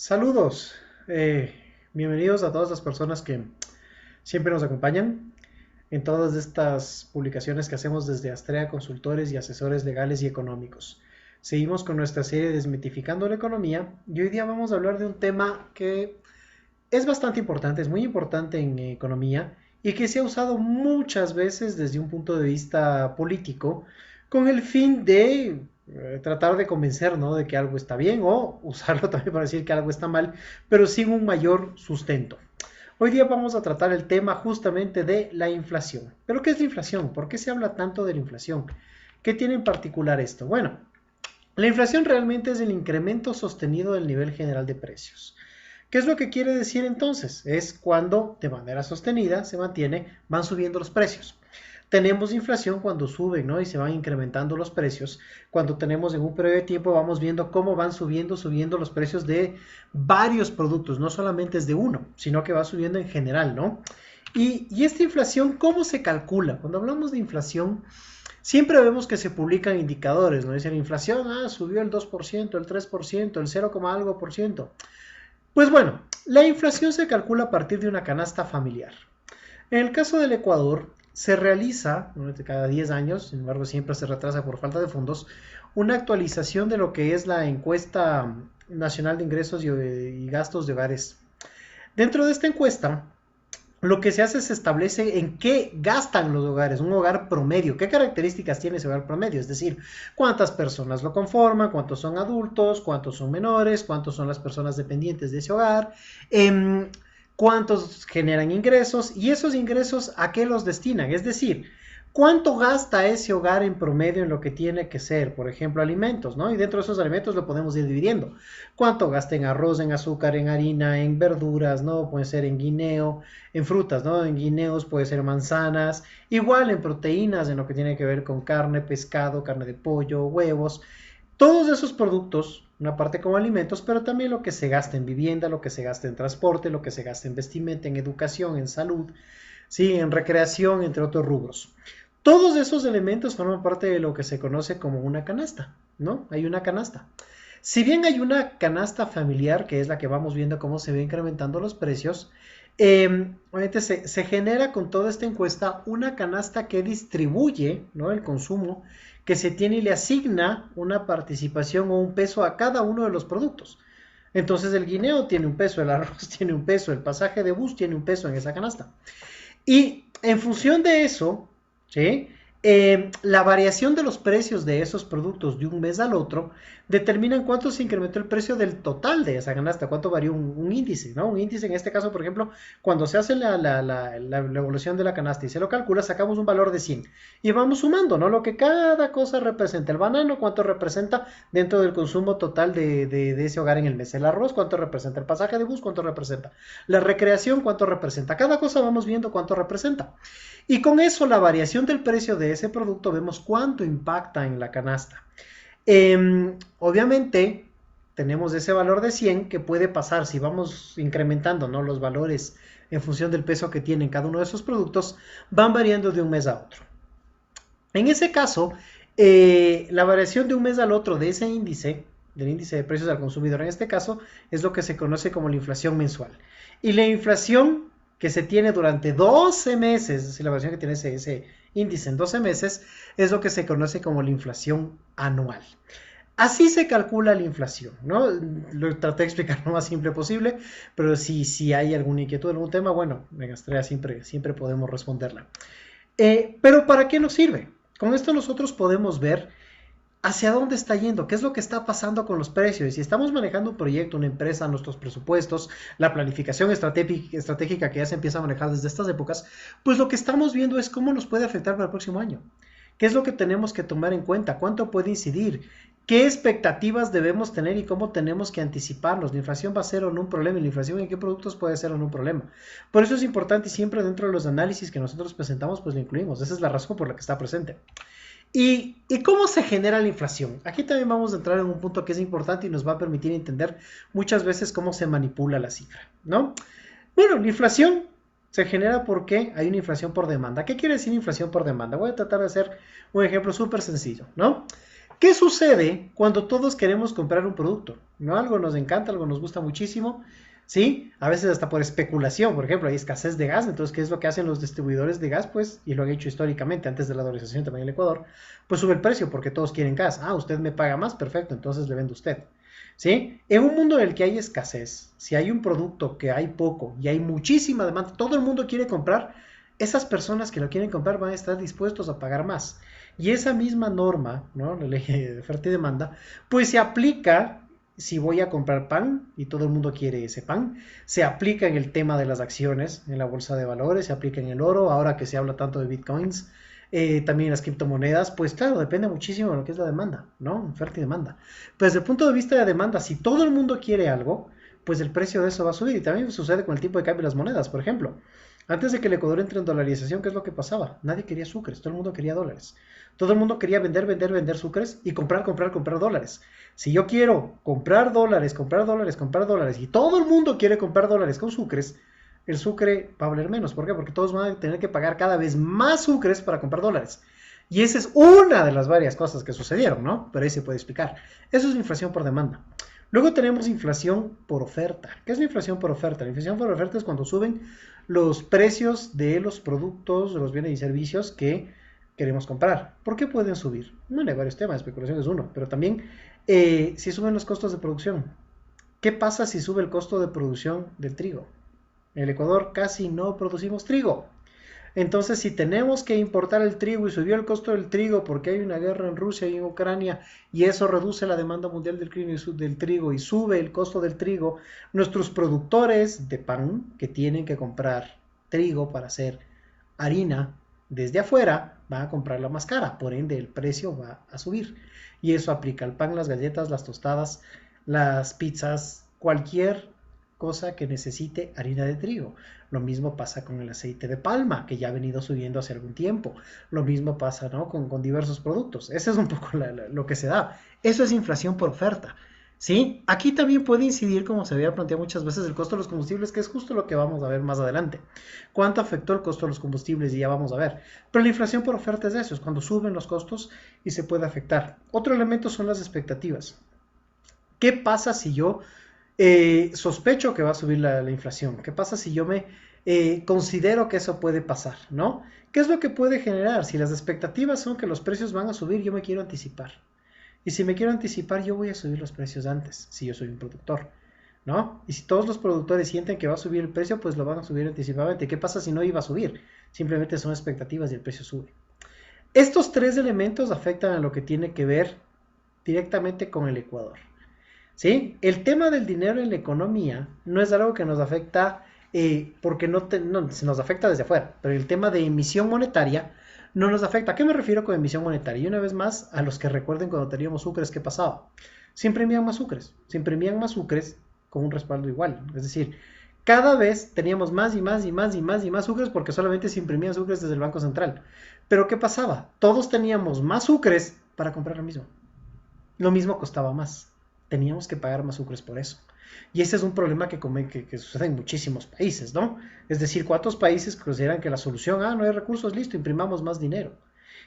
Saludos, bienvenidos a todas las personas que siempre nos acompañan en todas estas publicaciones que hacemos desde Astrea Consultores y Asesores Legales y Económicos. Seguimos con nuestra serie Desmitificando la Economía y hoy día vamos a hablar de un tema que es bastante importante, es muy importante en economía y que se ha usado muchas veces desde un punto de vista político con el fin de tratar de convencer, ¿no?, de que algo está bien o usarlo también para decir que algo está mal, pero sin un mayor sustento. Hoy día vamos a tratar el tema justamente de la inflación. ¿Pero qué es la inflación? ¿Por qué se habla tanto de la inflación? ¿Qué tiene en particular esto? Bueno, la inflación realmente es el incremento sostenido del nivel general de precios. ¿Qué es lo que quiere decir entonces? Es cuando de manera sostenida se mantiene, van subiendo los precios. Tenemos inflación cuando suben, ¿no?, y se van incrementando los precios. Cuando tenemos en un periodo de tiempo vamos viendo cómo van subiendo los precios de varios productos, no solamente es de uno, sino que va subiendo en general, ¿no? Y esta inflación, ¿cómo se calcula? Cuando hablamos de inflación, siempre vemos que se publican indicadores, ¿no? Dicen inflación, subió el 2%, el 3%, el 0, algo por ciento. Pues bueno, la inflación se calcula a partir de una canasta familiar. En el caso del Ecuador, se realiza, ¿no?, cada 10 años, sin embargo siempre se retrasa por falta de fondos, una actualización de lo que es la encuesta nacional de ingresos y gastos de hogares. Dentro de esta encuesta, lo que se hace es se establece en qué gastan los hogares, un hogar promedio, qué características tiene ese hogar promedio, es decir, cuántas personas lo conforman, cuántos son adultos, cuántos son menores, cuántos son las personas dependientes de ese hogar, cuántos generan ingresos y esos ingresos a qué los destinan, es decir, cuánto gasta ese hogar en promedio en lo que tiene que ser, por ejemplo, alimentos, ¿no? Y dentro de esos alimentos lo podemos ir dividiendo. Cuánto gasta en arroz, en azúcar, en harina, en verduras, ¿no? Puede ser en guineo, en frutas, ¿no? En guineos, puede ser manzanas, igual en proteínas, en lo que tiene que ver con carne, pescado, carne de pollo, huevos. Todos esos productos, una parte como alimentos, pero también lo que se gasta en vivienda, lo que se gasta en transporte, lo que se gasta en vestimenta, en educación, en salud, sí, en recreación, entre otros rubros. Todos esos elementos forman parte de lo que se conoce como una canasta, ¿no? Hay una canasta. Si bien hay una canasta familiar, que es la que vamos viendo cómo se va incrementando los precios, obviamente se genera con toda esta encuesta una canasta que distribuye, ¿no?, el consumo que se tiene y le asigna una participación o un peso a cada uno de los productos. Entonces el guineo tiene un peso, el arroz tiene un peso, el pasaje de bus tiene un peso en esa canasta. Y en función de eso, ¿sí?, la variación de los precios de esos productos de un mes al otro determinan cuánto se incrementó el precio del total de esa canasta, cuánto varió un índice, ¿no? Un índice en este caso, por ejemplo, cuando se hace la evolución de la canasta y se lo calcula, sacamos un valor de 100 y vamos sumando, ¿no?, lo que cada cosa representa. El banano, cuánto representa dentro del consumo total de ese hogar en el mes. El arroz, cuánto representa. El pasaje de bus, cuánto representa. La recreación, cuánto representa. Cada cosa vamos viendo cuánto representa. Y con eso, la variación del precio de ese producto, vemos cuánto impacta en la canasta. Obviamente, tenemos ese valor de 100 que puede pasar si vamos incrementando, ¿no?, los valores en función del peso que tienen cada uno de esos productos, van variando de un mes a otro. En ese caso, la variación de un mes al otro de ese índice, del índice de precios al consumidor en este caso, es lo que se conoce como la inflación mensual. Y la inflación que se tiene durante 12 meses, es decir, la variación que tiene ese índice en 12 meses, es lo que se conoce como la inflación anual. Así se calcula la inflación, ¿no? Lo traté de explicar lo más simple posible, pero si hay alguna inquietud, algún tema, bueno, en Astrea siempre podemos responderla. Pero ¿para qué nos sirve? Con esto nosotros podemos ver hacia dónde está yendo, qué es lo que está pasando con los precios. Y si estamos manejando un proyecto, una empresa, nuestros presupuestos, la planificación estratégica que ya se empieza a manejar desde estas épocas, pues lo que estamos viendo es cómo nos puede afectar para el próximo año. ¿Qué es lo que tenemos que tomar en cuenta? ¿Cuánto puede incidir? ¿Qué expectativas debemos tener y cómo tenemos que anticiparnos? ¿La inflación va a ser o no un problema? ¿Y la inflación en qué productos puede ser o no un problema? Por eso es importante y siempre dentro de los análisis que nosotros presentamos, pues lo incluimos. Esa es la razón por la que está presente. ¿Y cómo se genera la inflación? Aquí también vamos a entrar en un punto que es importante y nos va a permitir entender muchas veces cómo se manipula la cifra, ¿no? Bueno, la inflación se genera porque hay una inflación por demanda. ¿Qué quiere decir inflación por demanda? Voy a tratar de hacer un ejemplo súper sencillo, ¿no? ¿Qué sucede cuando todos queremos comprar un producto? ¿No? Algo nos encanta, algo nos gusta muchísimo, ¿sí? A veces hasta por especulación, por ejemplo, hay escasez de gas, entonces, ¿qué es lo que hacen los distribuidores de gas? Pues, y lo han hecho históricamente, antes de la dolarización también en el Ecuador, pues sube el precio porque todos quieren gas. Ah, usted me paga más, perfecto, entonces le vendo a usted. ¿Sí? En un mundo en el que hay escasez, si hay un producto que hay poco y hay muchísima demanda, todo el mundo quiere comprar, esas personas que lo quieren comprar van a estar dispuestos a pagar más. Y esa misma norma, ¿no? La ley de oferta y demanda, pues se aplica si voy a comprar pan y todo el mundo quiere ese pan, se aplica en el tema de las acciones, en la bolsa de valores, se aplica en el oro, ahora que se habla tanto de bitcoins, también las criptomonedas, pues claro, depende muchísimo de lo que es la demanda, ¿no? Oferta y demanda. Pues desde el punto de vista de demanda, si todo el mundo quiere algo, pues el precio de eso va a subir. Y también sucede con el tipo de cambio de las monedas, por ejemplo. Antes de que el Ecuador entre en dolarización, ¿qué es lo que pasaba? Nadie quería sucres, todo el mundo quería dólares. Todo el mundo quería vender, vender, vender sucres y comprar, comprar, comprar dólares. Si yo quiero comprar dólares, comprar dólares, comprar dólares y todo el mundo quiere comprar dólares con sucres, el sucre va a valer menos. ¿Por qué? Porque todos van a tener que pagar cada vez más sucres para comprar dólares. Y esa es una de las varias cosas que sucedieron, ¿no? Pero ahí se puede explicar. Eso es inflación por demanda. Luego tenemos inflación por oferta. ¿Qué es la inflación por oferta? La inflación por oferta es cuando suben los precios de los productos, de los bienes y servicios que queremos comprar. ¿Por qué pueden subir? Bueno, hay varios temas, especulación es uno, pero también si suben los costos de producción. ¿Qué pasa si sube el costo de producción del trigo? En el Ecuador casi no producimos trigo. Entonces, si tenemos que importar el trigo y subió el costo del trigo porque hay una guerra en Rusia y en Ucrania y eso reduce la demanda mundial del trigo y sube el costo del trigo, nuestros productores de pan que tienen que comprar trigo para hacer harina desde afuera van a comprarla más cara, por ende el precio va a subir. Y eso aplica al pan, las galletas, las tostadas, las pizzas, cualquier cosa que necesite harina de trigo. Lo mismo pasa con el aceite de palma, que ya ha venido subiendo hace algún tiempo. Lo mismo pasa, ¿no? con diversos productos. Ese es un poco lo que se da. Eso es inflación por oferta. ¿Sí? Aquí también puede incidir, como se había planteado muchas veces, el costo de los combustibles, que es justo lo que vamos a ver más adelante. ¿Cuánto afectó el costo de los combustibles? Y ya vamos a ver. Pero la inflación por oferta es eso, es cuando suben los costos y se puede afectar. Otro elemento son las expectativas. ¿Qué pasa si yo sospecho que va a subir la inflación? ¿Qué pasa si yo me considero que eso puede pasar? ¿No? ¿Qué es lo que puede generar? Si las expectativas son que los precios van a subir, yo me quiero anticipar. Y si me quiero anticipar, yo voy a subir los precios antes, si yo soy un productor, ¿no? Y si todos los productores sienten que va a subir el precio, pues lo van a subir anticipadamente. ¿Qué pasa si no iba a subir? Simplemente son expectativas y el precio sube. Estos tres elementos afectan a lo que tiene que ver directamente con el Ecuador. ¿Sí? El tema del dinero en la economía no es algo que nos afecta porque no, se nos afecta desde afuera, pero el tema de emisión monetaria no nos afecta. ¿A qué me refiero con emisión monetaria? Y una vez más, a los que recuerden cuando teníamos sucres, ¿qué pasaba? Se imprimían más sucres con un respaldo igual. Es decir, cada vez teníamos más y más y más y más y más sucres porque solamente se imprimían sucres desde el Banco Central. Pero ¿qué pasaba? Todos teníamos más sucres para comprar lo mismo. Lo mismo costaba más. Teníamos que pagar más sucres por eso. Y ese es un problema que sucede en muchísimos países, ¿no? Es decir, ¿cuántos países consideran que la solución, no hay recursos, listo, imprimamos más dinero?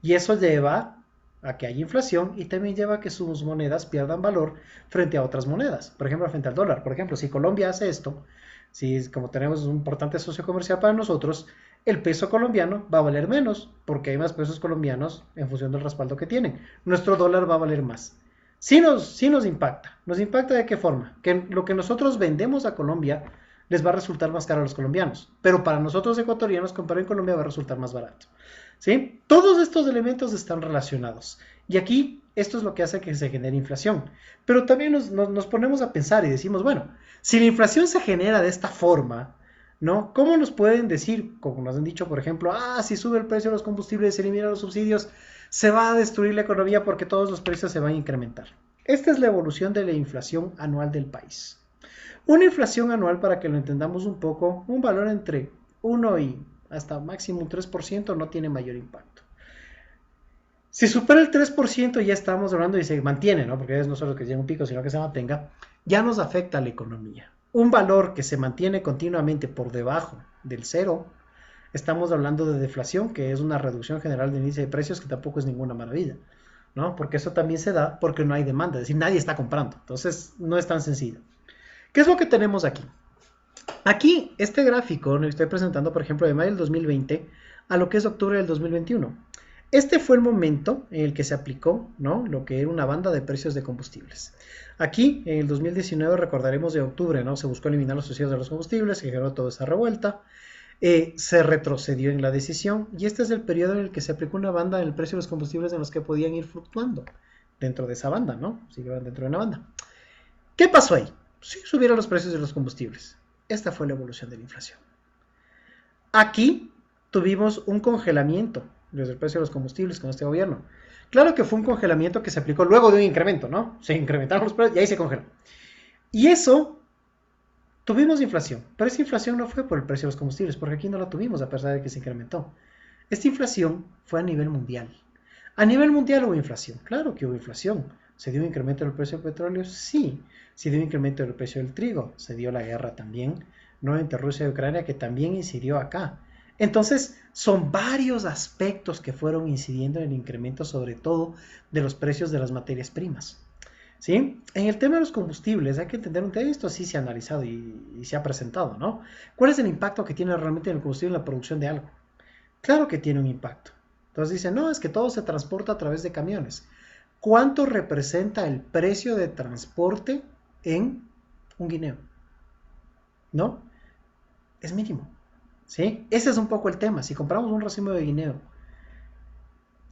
Y eso lleva a que haya inflación y también lleva a que sus monedas pierdan valor frente a otras monedas. Por ejemplo, frente al dólar. Por ejemplo, si Colombia hace esto, si como tenemos un importante socio comercial para nosotros, el peso colombiano va a valer menos porque hay más pesos colombianos en función del respaldo que tienen. Nuestro dólar va a valer más. Sí nos impacta. ¿Nos impacta de qué forma? Que lo que nosotros vendemos a Colombia les va a resultar más caro a los colombianos. Pero para nosotros ecuatorianos, comprar en Colombia va a resultar más barato. ¿Sí? Todos estos elementos están relacionados. Y aquí esto es lo que hace que se genere inflación. Pero también nos ponemos a pensar y decimos, bueno, si la inflación se genera de esta forma, ¿no? ¿Cómo nos pueden decir, como nos han dicho, por ejemplo, si sube el precio de los combustibles, se eliminan los subsidios, se va a destruir la economía porque todos los precios se van a incrementar? Esta es la evolución de la inflación anual del país. Una inflación anual, para que lo entendamos un poco, un valor entre 1 y hasta máximo un 3% no tiene mayor impacto. Si supera el 3%, ya estamos hablando y se mantiene, ¿no? Porque es no solo que llegue un pico, sino que se mantenga, ya nos afecta a la economía. Un valor que se mantiene continuamente por debajo del cero, estamos hablando de deflación, que es una reducción general del índice de precios, que tampoco es ninguna maravilla. ¿no? Porque eso también se da porque no hay demanda, es decir, nadie está comprando. Entonces, no es tan sencillo. ¿Qué es lo que tenemos aquí? Aquí, este gráfico lo estoy presentando, por ejemplo, de mayo del 2020 a lo que es octubre del 2021. Este fue el momento en el que se aplicó, ¿no?, lo que era una banda de precios de combustibles. Aquí, en el 2019, recordaremos de octubre, ¿no?, se buscó eliminar los subsidios de los combustibles, se generó toda esa revuelta, se retrocedió en la decisión y este es el periodo en el que se aplicó una banda en el precio de los combustibles en los que podían ir fluctuando dentro de esa banda, ¿no? Si iban dentro de una banda. ¿Qué pasó ahí? Sí, subieron los precios de los combustibles. Esta fue la evolución de la inflación. Aquí tuvimos un congelamiento desde el precio de los combustibles con este gobierno. Claro que fue un congelamiento que se aplicó luego de un incremento, ¿no? Se incrementaron los precios y ahí se congeló. Y eso, tuvimos inflación, pero esa inflación no fue por el precio de los combustibles, porque aquí no la tuvimos a pesar de que se incrementó. Esta inflación fue a nivel mundial. A nivel mundial hubo inflación, claro que hubo inflación. ¿Se dio un incremento en el precio del petróleo? Sí. ¿Se dio un incremento en el precio del trigo? Se dio la guerra también, ¿no?, entre Rusia y Ucrania, que también incidió acá. Entonces, son varios aspectos que fueron incidiendo en el incremento, sobre todo, de los precios de las materias primas. ¿Sí? En el tema de los combustibles hay que entender un tema, esto sí se ha analizado y se ha presentado, ¿no? ¿Cuál es el impacto que tiene realmente el combustible en la producción de algo? Claro que tiene un impacto. Entonces dicen, no, es que todo se transporta a través de camiones. ¿Cuánto representa el precio de transporte en un guineo? ¿No? Es mínimo. ¿Sí? Ese es un poco el tema. Si compramos un racimo de guineo,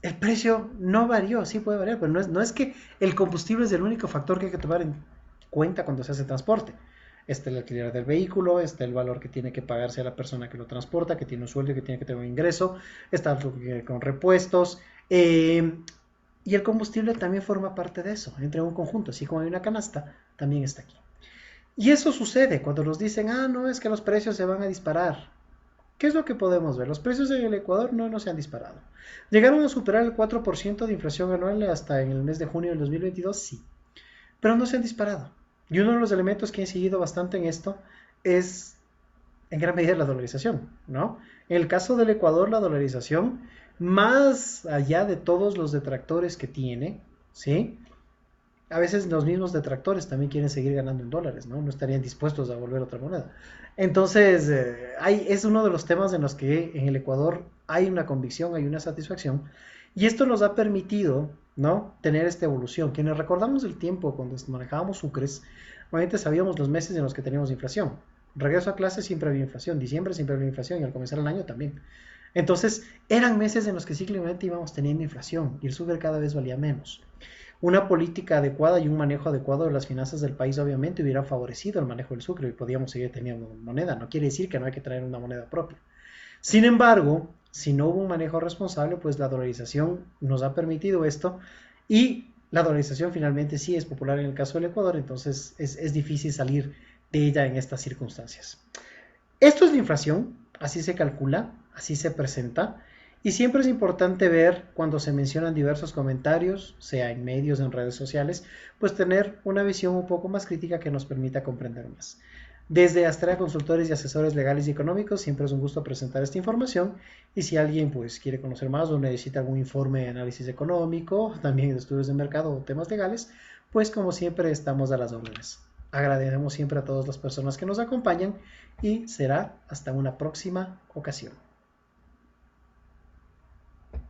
el precio no varió, sí puede variar, pero no es que el combustible es el único factor que hay que tomar en cuenta cuando se hace transporte. Está el alquiler del vehículo, está el valor que tiene que pagarse a la persona que lo transporta, que tiene un sueldo y que tiene que tener un ingreso, está con repuestos, y el combustible también forma parte de eso, entre un conjunto, así como hay una canasta, también está aquí. Y eso sucede cuando nos dicen, no, es que los precios se van a disparar. ¿Qué es lo que podemos ver? Los precios en el Ecuador no se han disparado. ¿Llegaron a superar el 4% de inflación anual hasta en el mes de junio del 2022? Sí. Pero no se han disparado. Y uno de los elementos que he seguido bastante en esto es, en gran medida, la dolarización, ¿no? En el caso del Ecuador, la dolarización, más allá de todos los detractores que tiene, ¿sí?, a veces los mismos detractores también quieren seguir ganando en dólares, ¿no? No estarían dispuestos a volver otra moneda. Entonces, es uno de los temas en los que en el Ecuador hay una convicción, hay una satisfacción, y esto nos ha permitido, ¿no?, tener esta evolución. Quienes recordamos el tiempo cuando manejábamos sucres, obviamente sabíamos los meses en los que teníamos inflación. Regreso a clase siempre había inflación, diciembre siempre había inflación y al comenzar el año también. Entonces, eran meses en los que cíclicamente íbamos teniendo inflación y el sucre cada vez valía menos. Una política adecuada y un manejo adecuado de las finanzas del país obviamente hubiera favorecido el manejo del sucre y podíamos seguir teniendo moneda. No quiere decir que no hay que traer una moneda propia. Sin embargo, si no hubo un manejo responsable, pues la dolarización nos ha permitido esto y la dolarización finalmente sí es popular en el caso del Ecuador, entonces es difícil salir de ella en estas circunstancias. Esto es la inflación, así se calcula, así se presenta. Y siempre es importante ver cuando se mencionan diversos comentarios, sea en medios, en redes sociales, pues tener una visión un poco más crítica que nos permita comprender más. Desde Astrea Consultores y Asesores Legales y Económicos, siempre es un gusto presentar esta información. Y si alguien pues quiere conocer más o necesita algún informe de análisis económico, también de estudios de mercado o temas legales, pues como siempre estamos a las órdenes. Agradecemos siempre a todas las personas que nos acompañan y será hasta una próxima ocasión.